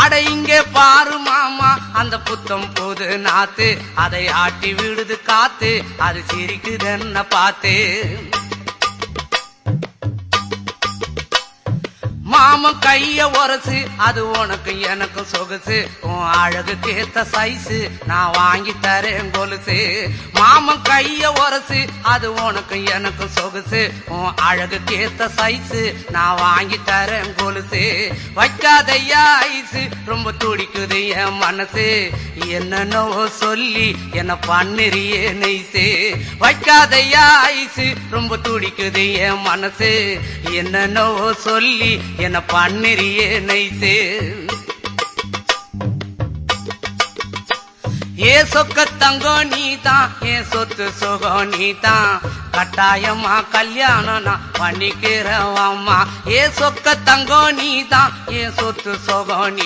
அட இங்கே பாரு மாமா அந்த புத்தம் புது நாத்து, அதை ஆட்டி விடுது காத்து, அது சிரிக்குதுன்ன பார்த்து. மாமன் கைய உரசு, அது உனக்கு எனக்கு சொகுசு, உன் அழகுக்கு ஏத்த சைஸு, நான் வாங்கி தரேன் கொலுசு. மாமன் கைய உரசு, அது உனக்கு எனக்கு சொகுசு, உன் அழகுக்கு ஏத்த சைஸு, நான் வாங்கி தரேன் கொலுசு. வைக்காதையா ஐசு, ரொம்ப துடிக்குது என் மனசு, என்னன்னோ சொல்லி என்ன பண்ணுறியே நெய்சு. வைக்காதையா ஐசு, ரொம்ப துடிக்குது என் மனசு, என்னன்னோ சொல்லி என்ன பண்ணுறியே நைசு. ஏ சொக்க தங்கம் நீதான், என் சொத்து சுகம் நீதான், கட்டாயமா கல்யாணம் நான் பண்ணிக்கிறேன் அம்மா. ஏ சொக்க தங்கம் நீதான், என் சொத்து சுகம் நீ